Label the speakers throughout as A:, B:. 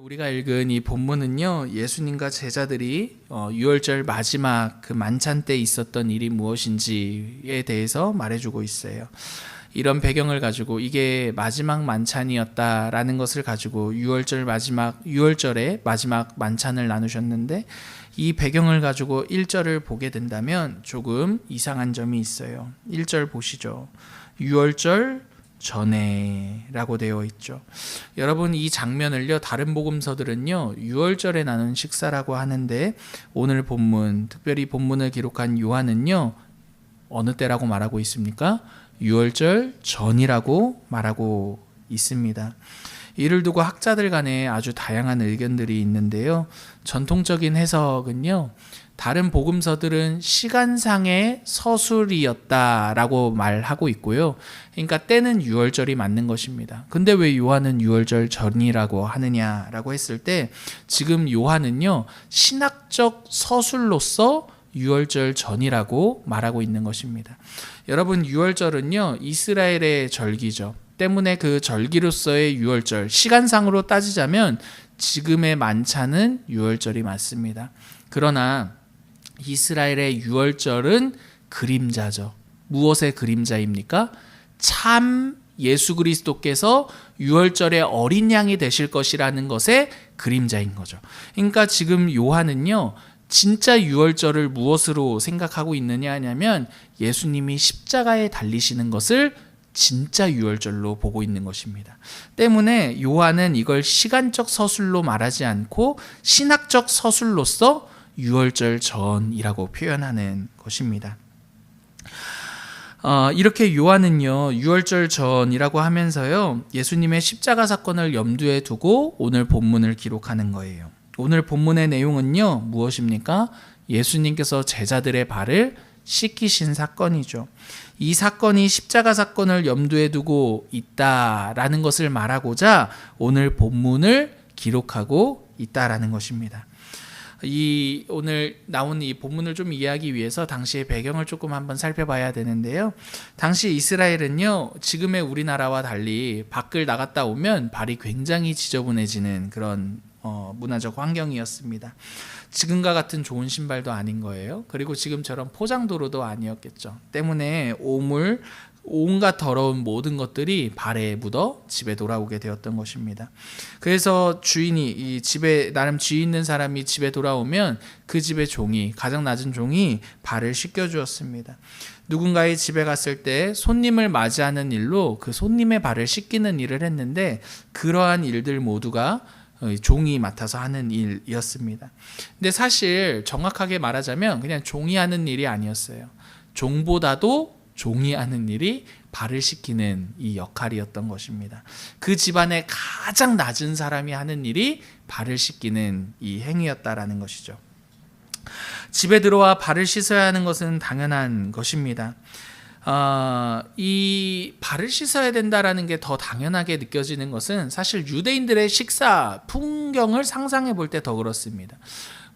A: 우리가 읽은 이 본문은요, 예수님과 제자들이 유월절 마지막 그 만찬 때 있었던 일이 무엇인지에 대해서 말해주고 있어요. 이런 배경을 가지고 이게 마지막 만찬이었다라는 것을 가지고 유월절의 마지막 만찬을 나누셨는데, 이 배경을 가지고 1절을 보게 된다면 조금 이상한 점이 있어요. 1절 보시죠. 유월절 전에 라고 되어 있죠. 여러분, 이 장면을요, 다른 복음서들은요 유월절에 나눈 식사라고 하는데, 오늘 본문, 특별히 본문을 기록한 요한은요 어느 때라고 말하고 있습니까? 유월절 전이라고 말하고 있습니다. 이를 두고 학자들 간에 아주 다양한 의견들이 있는데요, 전통적인 해석은요, 다른 복음서들은 시간상의 서술이었다라고 말하고 있고요. 그러니까 때는 유월절이 맞는 것입니다. 근데 왜 요한은 유월절 전이라고 하느냐라고 했을 때, 지금 요한은요 신학적 서술로서 유월절 전이라고 말하고 있는 것입니다. 여러분, 유월절은요 이스라엘의 절기죠. 때문에 그 절기로서의 유월절, 시간상으로 따지자면 지금의 만찬은 유월절이 맞습니다. 그러나 이스라엘의 유월절은 그림자죠. 무엇의 그림자입니까? 참 예수 그리스도께서 유월절의 어린 양이 되실 것이라는 것의 그림자인 거죠. 그러니까 지금 요한은요, 진짜 유월절을 무엇으로 생각하고 있느냐 하냐면, 예수님이 십자가에 달리시는 것을 진짜 유월절로 보고 있는 것입니다. 때문에 요한은 이걸 시간적 서술로 말하지 않고 신학적 서술로서 유월절 전이라고 표현하는 것입니다. 이렇게 요한은요 유월절 전이라고 하면서요 예수님의 십자가 사건을 염두에 두고 오늘 본문을 기록하는 거예요. 오늘 본문의 내용은요 무엇입니까? 예수님께서 제자들의 발을 씻기신 사건이죠. 이 사건이 십자가 사건을 염두에 두고 있다라는 것을 말하고자 오늘 본문을 기록하고 있다라는 것입니다. 오늘 나온 이 본문을 좀 이해하기 위해서 당시의 배경을 조금 한번 살펴봐야 되는데요. 당시 이스라엘은요, 지금의 우리나라와 달리 밖을 나갔다 오면 발이 굉장히 지저분해지는 그런 문화적 환경이었습니다. 지금과 같은 좋은 신발도 아닌 거예요. 그리고 지금처럼 포장도로도 아니었겠죠. 때문에 오물, 온갖 더러운 모든 것들이 발에 묻어 집에 돌아오게 되었던 것입니다. 그래서 이 집에 나름 지위 있는 사람이 집에 돌아오면 그 집의 종이, 가장 낮은 종이 발을 씻겨 주었습니다. 누군가의 집에 갔을 때 손님을 맞이하는 일로 그 손님의 발을 씻기는 일을 했는데, 그러한 일들 모두가 종이 맡아서 하는 일이었습니다. 근데 사실 정확하게 말하자면 그냥 종이 하는 일이 아니었어요. 종보다도 종이 하는 일이 발을 씻기는 이 역할이었던 것입니다. 그 집안의 가장 낮은 사람이 하는 일이 발을 씻기는 이 행위였다라는 것이죠. 집에 들어와 발을 씻어야 하는 것은 당연한 것입니다. 이 발을 씻어야 된다라는 게 더 당연하게 느껴지는 것은 사실 유대인들의 식사 풍경을 상상해 볼 때 더 그렇습니다.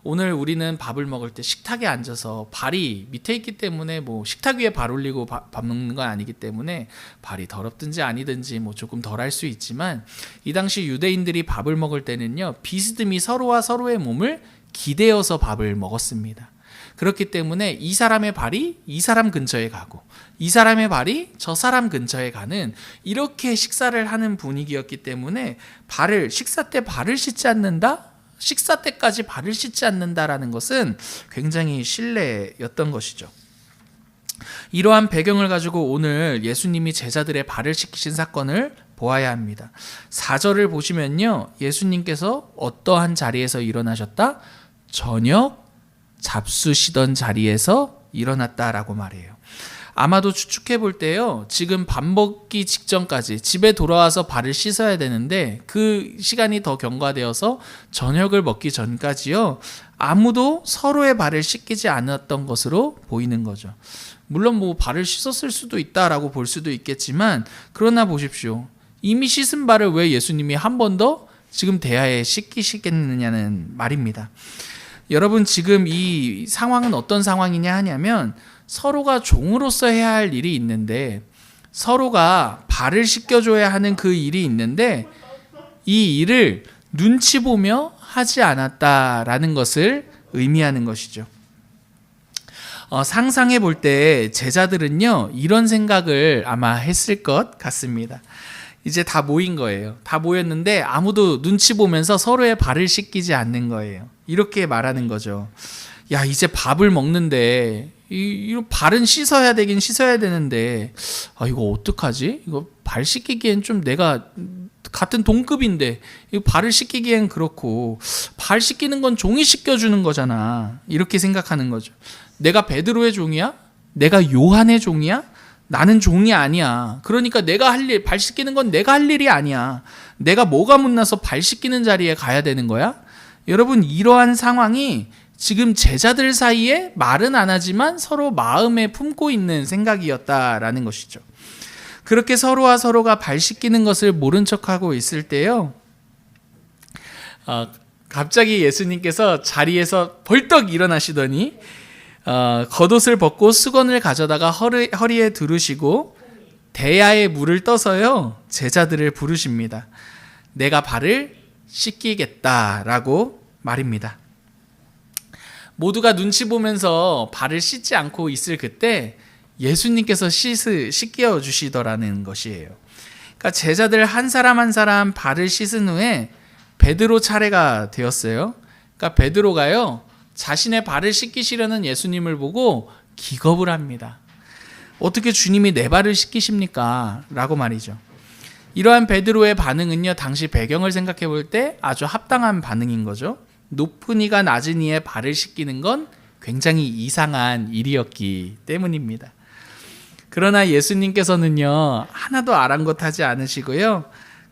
A: 오늘 우리는 밥을 먹을 때 식탁에 앉아서 발이 밑에 있기 때문에 식탁 위에 발 올리고 밥 먹는 건 아니기 때문에 발이 더럽든지 아니든지 조금 덜 할 수 있지만, 이 당시 유대인들이 밥을 먹을 때는요 비스듬히 서로와 서로의 몸을 기대어서 밥을 먹었습니다. 그렇기 때문에 이 사람의 발이 이 사람 근처에 가고 이 사람의 발이 저 사람 근처에 가는, 이렇게 식사를 하는 분위기였기 때문에 식사 때 발을 씻지 않는다? 식사 때까지 발을 씻지 않는다라는 것은 굉장히 신뢰였던 것이죠. 이러한 배경을 가지고 오늘 예수님이 제자들의 발을 씻기신 사건을 보아야 합니다. 4절을 보시면요, 예수님께서 어떠한 자리에서 일어나셨다? 저녁 잡수시던 자리에서 일어났다라고 말해요. 아마도 추측해 볼 때요, 지금 밥 먹기 직전까지 집에 돌아와서 발을 씻어야 되는데 그 시간이 더 경과되어서 저녁을 먹기 전까지요 아무도 서로의 발을 씻기지 않았던 것으로 보이는 거죠. 물론 발을 씻었을 수도 있다라고 볼 수도 있겠지만, 그러나 보십시오, 이미 씻은 발을 왜 예수님이 한 번 더 지금 대야에 씻기시겠느냐는 말입니다. 여러분, 지금 이 상황은 어떤 상황이냐 하냐면, 서로가 종으로서 해야 할 일이 있는데, 서로가 발을 씻겨줘야 하는 그 일이 있는데, 이 일을 눈치 보며 하지 않았다라는 것을 의미하는 것이죠. 상상해 볼 때 제자들은요, 이런 생각을 아마 했을 것 같습니다. 이제 다 모인 거예요. 다 모였는데 아무도 눈치 보면서 서로의 발을 씻기지 않는 거예요. 이렇게 말하는 거죠. 야, 이제 밥을 먹는데 이 발은 씻어야 되긴 씻어야 되는데 이거 어떡하지? 이거 발 씻기기엔 좀 내가 같은 동급인데 이거 발을 씻기기엔 그렇고, 발 씻기는 건 종이 씻겨주는 거잖아. 이렇게 생각하는 거죠. 내가 베드로의 종이야? 내가 요한의 종이야? 나는 종이 아니야. 그러니까 내가 할 일, 발 씻기는 건 내가 할 일이 아니야. 내가 뭐가 못나서 발 씻기는 자리에 가야 되는 거야? 여러분, 이러한 상황이 지금 제자들 사이에 말은 안 하지만 서로 마음에 품고 있는 생각이었다라는 것이죠. 그렇게 서로와 서로가 발 씻기는 것을 모른 척하고 있을 때요, 갑자기 예수님께서 자리에서 벌떡 일어나시더니 겉옷을 벗고 수건을 가져다가 허리에 두르시고 대야에 물을 떠서요, 제자들을 부르십니다. 내가 발을 씻기겠다라고 말입니다. 모두가 눈치 보면서 발을 씻지 않고 있을 그때 예수님께서 씻겨 주시더라는 것이에요. 그러니까 제자들 한 사람 한 사람 발을 씻은 후에 베드로 차례가 되었어요. 그러니까 베드로가요, 자신의 발을 씻기시려는 예수님을 보고 기겁을 합니다. 어떻게 주님이 내 발을 씻기십니까? 라고 말이죠. 이러한 베드로의 반응은요, 당시 배경을 생각해 볼 때 아주 합당한 반응인 거죠. 높은 이가 낮은 이의 발을 씻기는 건 굉장히 이상한 일이었기 때문입니다. 그러나 예수님께서는요, 하나도 아랑곳하지 않으시고요,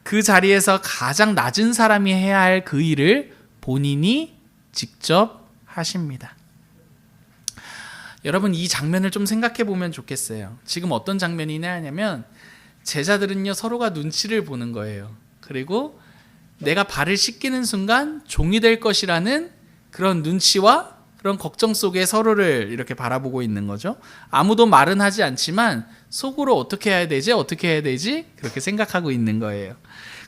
A: 그 자리에서 가장 낮은 사람이 해야 할 그 일을 본인이 직접 하십니다. 여러분, 이 장면을 좀 생각해 보면 좋겠어요. 지금 어떤 장면이냐 하냐면, 제자들은요, 서로가 눈치를 보는 거예요. 그리고 내가 발을 씻기는 순간 종이 될 것이라는 그런 눈치와 그런 걱정 속에 서로를 이렇게 바라보고 있는 거죠. 아무도 말은 하지 않지만 속으로 어떻게 해야 되지? 그렇게 생각하고 있는 거예요.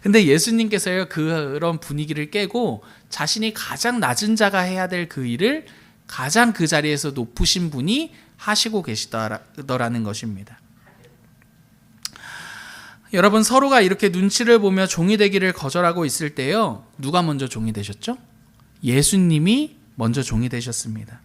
A: 근데 예수님께서요, 그런 분위기를 깨고 자신이 가장 낮은 자가 해야 될 그 일을 가장 그 자리에서 높으신 분이 하시고 계시더라는 것입니다. 여러분, 서로가 이렇게 눈치를 보며 종이 되기를 거절하고 있을 때요, 누가 먼저 종이 되셨죠? 예수님이 먼저 종이 되셨습니다.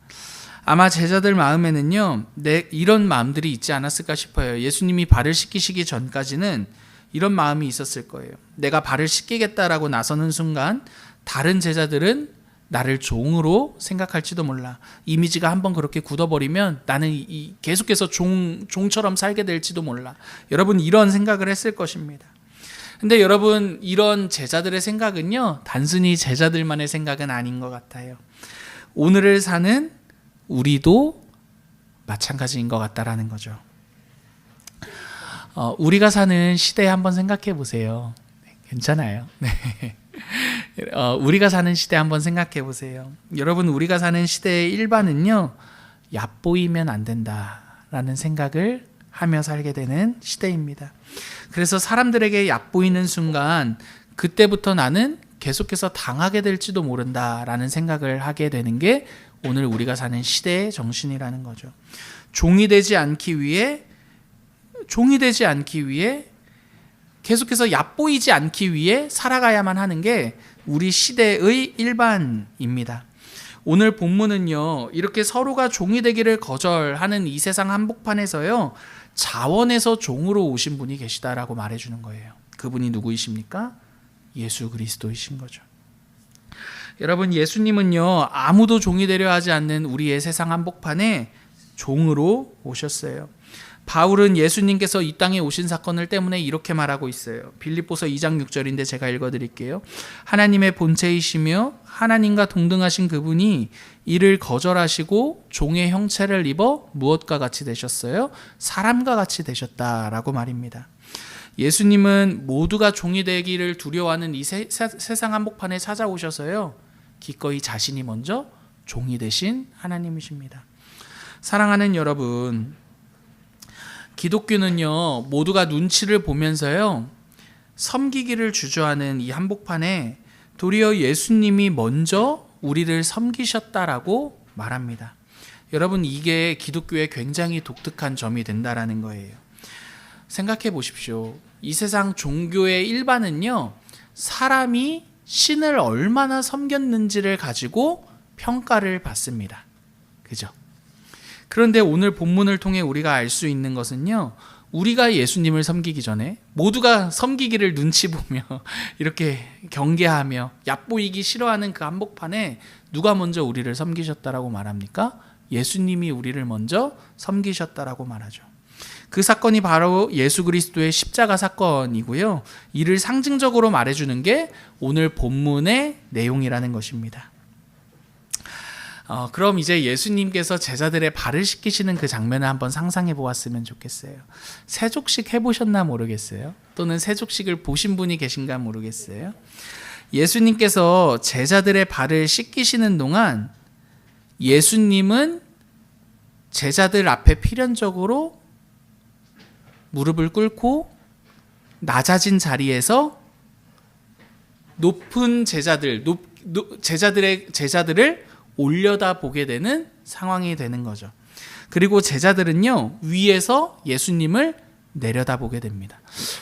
A: 아마 제자들 마음에는요, 이런 마음들이 있지 않았을까 싶어요. 예수님이 발을 씻기시기 전까지는 이런 마음이 있었을 거예요. 내가 발을 씻기겠다라고 나서는 순간 다른 제자들은 나를 종으로 생각할지도 몰라. 이미지가 한번 그렇게 굳어버리면 나는 계속해서 종처럼 살게 될지도 몰라. 여러분, 이런 생각을 했을 것입니다. 근데 여러분, 이런 제자들의 생각은요, 단순히 제자들만의 생각은 아닌 것 같아요. 오늘을 사는 우리도 마찬가지인 것 같다라는 거죠. 우리가 사는 시대에 한번 생각해 보세요. 괜찮아요. 네. 우리가 사는 시대 한번 생각해 보세요. 여러분, 우리가 사는 시대의 일반은요, 얕보이면 안 된다라는 생각을 하며 살게 되는 시대입니다. 그래서 사람들에게 얕보이는 순간 그때부터 나는 계속해서 당하게 될지도 모른다라는 생각을 하게 되는 게 오늘 우리가 사는 시대의 정신이라는 거죠. 종이 되지 않기 위해 계속해서 얕보이지 않기 위해 살아가야만 하는 게 우리 시대의 일반입니다. 오늘 본문은요, 이렇게 서로가 종이 되기를 거절하는 이 세상 한복판에서요, 자원에서 종으로 오신 분이 계시다라고 말해주는 거예요. 그분이 누구이십니까? 예수 그리스도이신 거죠. 여러분, 예수님은요, 아무도 종이 되려 하지 않는 우리의 세상 한복판에 종으로 오셨어요. 바울은 예수님께서 이 땅에 오신 사건을 때문에 이렇게 말하고 있어요. 빌립보서 2장 6절인데 제가 읽어드릴게요. 하나님의 본체이시며 하나님과 동등하신 그분이 이를 거절하시고 종의 형체를 입어 무엇과 같이 되셨어요? 사람과 같이 되셨다라고 말입니다. 예수님은 모두가 종이 되기를 두려워하는 이 세상 한복판에 찾아오셔서요, 기꺼이 자신이 먼저 종이 되신 하나님이십니다. 사랑하는 여러분, 기독교는요, 모두가 눈치를 보면서요, 섬기기를 주저하는 이 한복판에 도리어 예수님이 먼저 우리를 섬기셨다라고 말합니다. 여러분, 이게 기독교의 굉장히 독특한 점이 된다라는 거예요. 생각해 보십시오. 이 세상 종교의 일반은요, 사람이 신을 얼마나 섬겼는지를 가지고 평가를 받습니다. 그죠? 그런데 오늘 본문을 통해 우리가 알 수 있는 것은요, 우리가 예수님을 섬기기 전에 모두가 섬기기를 눈치 보며 이렇게 경계하며 얕보이기 싫어하는 그 한복판에 누가 먼저 우리를 섬기셨다라고 말합니까? 예수님이 우리를 먼저 섬기셨다라고 말하죠. 그 사건이 바로 예수 그리스도의 십자가 사건이고요. 이를 상징적으로 말해주는 게 오늘 본문의 내용이라는 것입니다. 그럼 이제 예수님께서 제자들의 발을 씻기시는 그 장면을 한번 상상해 보았으면 좋겠어요. 세족식 해보셨나 모르겠어요. 또는 세족식을 보신 분이 계신가 모르겠어요. 예수님께서 제자들의 발을 씻기시는 동안 예수님은 제자들 앞에 필연적으로 무릎을 꿇고 낮아진 자리에서 높은 제자들을 올려다 보게 되는 상황이 되는 거죠. 그리고 제자들은요, 위에서 예수님을 내려다 보게 됩니다.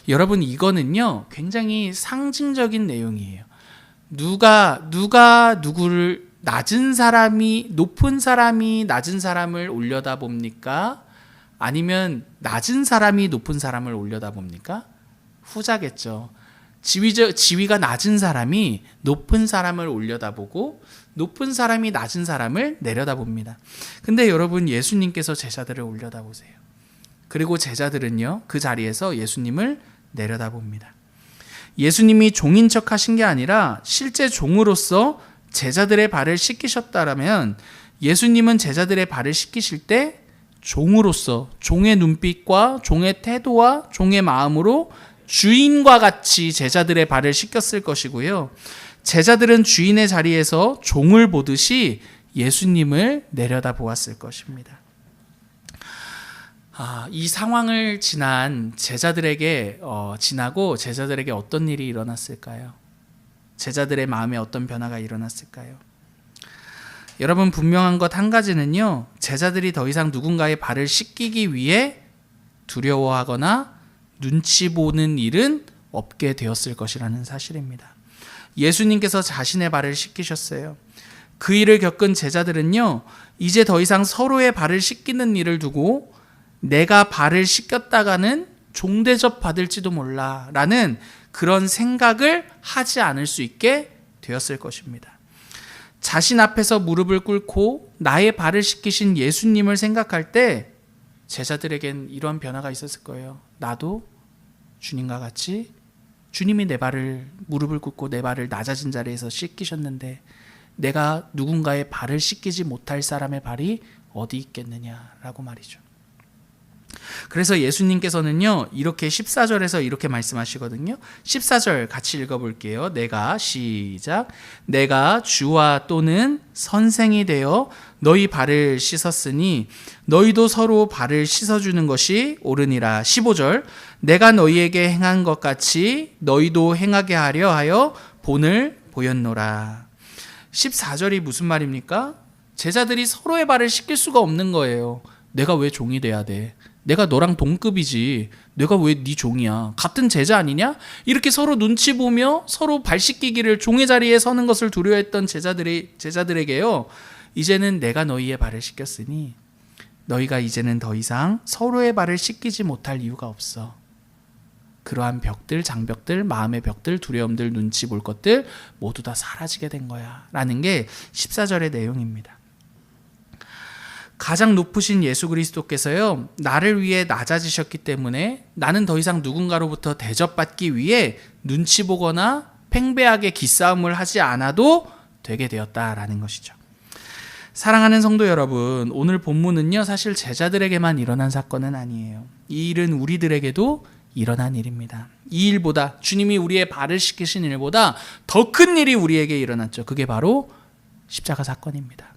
A: 여러분, 이거는요, 굉장히 상징적인 내용이에요. 누가 누구를 높은 사람이 낮은 사람을 올려다 봅니까? 아니면 낮은 사람이 높은 사람을 올려다 봅니까? 후자겠죠. 지위가 낮은 사람이 높은 사람을 올려다보고 높은 사람이 낮은 사람을 내려다봅니다. 근데 여러분, 예수님께서 제자들을 올려다보세요. 그리고 제자들은요, 그 자리에서 예수님을 내려다봅니다. 예수님이 종인 척 하신 게 아니라 실제 종으로서 제자들의 발을 씻기셨다라면 예수님은 제자들의 발을 씻기실 때 종으로서 종의 눈빛과 종의 태도와 종의 마음으로 주인과 같이 제자들의 발을 씻겼을 것이고요. 제자들은 주인의 자리에서 종을 보듯이 예수님을 내려다 보았을 것입니다. 이 상황을 지나고 제자들에게 어떤 일이 일어났을까요? 제자들의 마음에 어떤 변화가 일어났을까요? 여러분, 분명한 것 한 가지는요, 제자들이 더 이상 누군가의 발을 씻기기 위해 두려워하거나 눈치 보는 일은 없게 되었을 것이라는 사실입니다. 예수님께서 자신의 발을 씻기셨어요. 그 일을 겪은 제자들은요, 이제 더 이상 서로의 발을 씻기는 일을 두고 내가 발을 씻겼다가는 종대접 받을지도 몰라 라는 그런 생각을 하지 않을 수 있게 되었을 것입니다. 자신 앞에서 무릎을 꿇고 나의 발을 씻기신 예수님을 생각할 때 제자들에겐 이런 변화가 있었을 거예요. 나도 주님과 같이 주님이 내 발을 무릎을 꿇고 내 발을 낮아진 자리에서 씻기셨는데 내가 누군가의 발을 씻기지 못할 사람의 발이 어디 있겠느냐라고 말이죠. 그래서 예수님께서는요, 이렇게 14절에서 이렇게 말씀하시거든요. 14절 같이 읽어볼게요. 시작. 내가 주와 또는 선생이 되어 너희 발을 씻었으니 너희도 서로 발을 씻어주는 것이 옳으니라. 15절. 내가 너희에게 행한 것 같이 너희도 행하게 하려 하여 본을 보였노라. 14절이 무슨 말입니까? 제자들이 서로의 발을 씻길 수가 없는 거예요. 내가 왜 종이 돼야 돼? 내가 너랑 동급이지. 내가 왜 네 종이야? 같은 제자 아니냐? 이렇게 서로 눈치 보며 서로 발 씻기기를 종의 자리에 서는 것을 두려워했던 제자들에게요. 이제는 내가 너희의 발을 씻겼으니 너희가 이제는 더 이상 서로의 발을 씻기지 못할 이유가 없어. 그러한 벽들, 장벽들, 마음의 벽들, 두려움들, 눈치 볼 것들 모두 다 사라지게 된 거야 라는 게 14절의 내용입니다. 가장 높으신 예수 그리스도께서요, 나를 위해 낮아지셨기 때문에 나는 더 이상 누군가로부터 대접받기 위해 눈치 보거나 팽배하게 기싸움을 하지 않아도 되게 되었다라는 것이죠. 사랑하는 성도 여러분, 오늘 본문은요, 사실 제자들에게만 일어난 사건은 아니에요. 이 일은 우리들에게도 일어난 일입니다. 이 일보다, 주님이 우리의 발을 씻기신 일보다 더 큰 일이 우리에게 일어났죠. 그게 바로 십자가 사건입니다.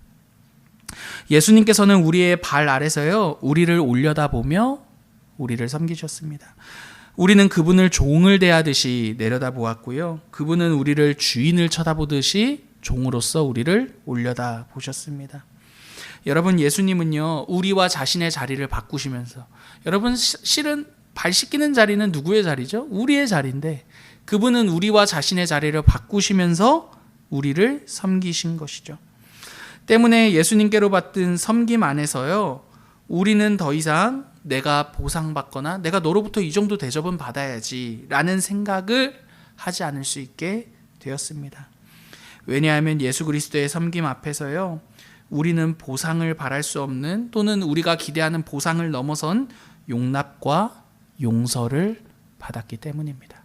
A: 예수님께서는 우리의 발 아래서요, 우리를 올려다보며 우리를 섬기셨습니다. 우리는 그분을 종을 대하듯이 내려다보았고요. 그분은 우리를 주인을 쳐다보듯이 종으로서 우리를 올려다 보셨습니다. 여러분, 예수님은요, 우리와 자신의 자리를 바꾸시면서, 여러분, 실은 발 씻기는 자리는 누구의 자리죠? 우리의 자리인데, 그분은 우리와 자신의 자리를 바꾸시면서 우리를 섬기신 것이죠. 때문에 예수님께로 받은 섬김 안에서요, 우리는 더 이상 내가 보상받거나 내가 너로부터 이 정도 대접은 받아야지 라는 생각을 하지 않을 수 있게 되었습니다. 왜냐하면 예수 그리스도의 섬김 앞에서요, 우리는 보상을 바랄 수 없는, 또는 우리가 기대하는 보상을 넘어선 용납과 용서를 받았기 때문입니다.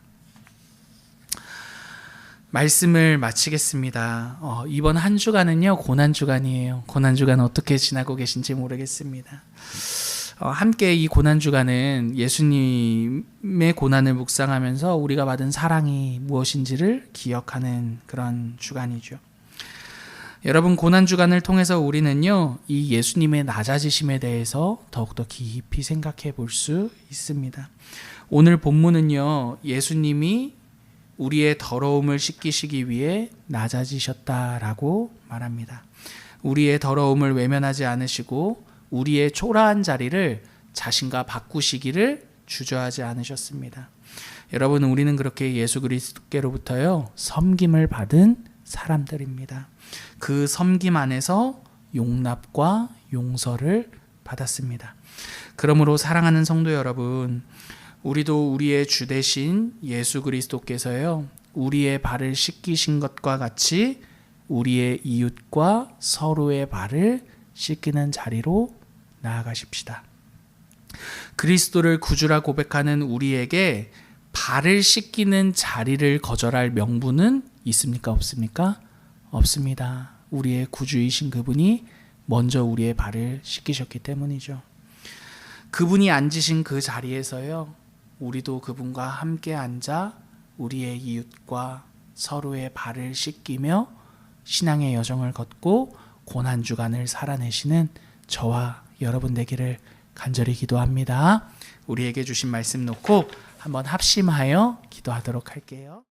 A: 말씀을 마치겠습니다. 이번 한 주간은요, 고난주간이에요. 고난주간 어떻게 지나고 계신지 모르겠습니다. 함께 이 고난주간은 예수님의 고난을 묵상하면서 우리가 받은 사랑이 무엇인지를 기억하는 그런 주간이죠. 여러분, 고난주간을 통해서 우리는요, 이 예수님의 낮아지심에 대해서 더욱더 깊이 생각해 볼 수 있습니다. 오늘 본문은요, 예수님이 우리의 더러움을 씻기시기 위해 낮아지셨다라고 말합니다. 우리의 더러움을 외면하지 않으시고 우리의 초라한 자리를 자신과 바꾸시기를 주저하지 않으셨습니다. 여러분, 우리는 그렇게 예수 그리스도께로부터요, 섬김을 받은 사람들입니다. 그 섬김 안에서 용납과 용서를 받았습니다. 그러므로 사랑하는 성도 여러분, 우리도 우리의 주 되신 예수 그리스도께서요, 우리의 발을 씻기신 것과 같이 우리의 이웃과 서로의 발을 씻기는 자리로 나아가십시다. 그리스도를 구주라 고백하는 우리에게 발을 씻기는 자리를 거절할 명분은 있습니까? 없습니까? 없습니다. 우리의 구주이신 그분이 먼저 우리의 발을 씻기셨기 때문이죠. 그분이 앉으신 그 자리에서요, 우리도 그분과 함께 앉아 우리의 이웃과 서로의 발을 씻기며 신앙의 여정을 걷고 고난주간을 살아내시는 저와 여러분 되기를 간절히 기도합니다. 우리에게 주신 말씀 놓고 한번 합심하여 기도하도록 할게요.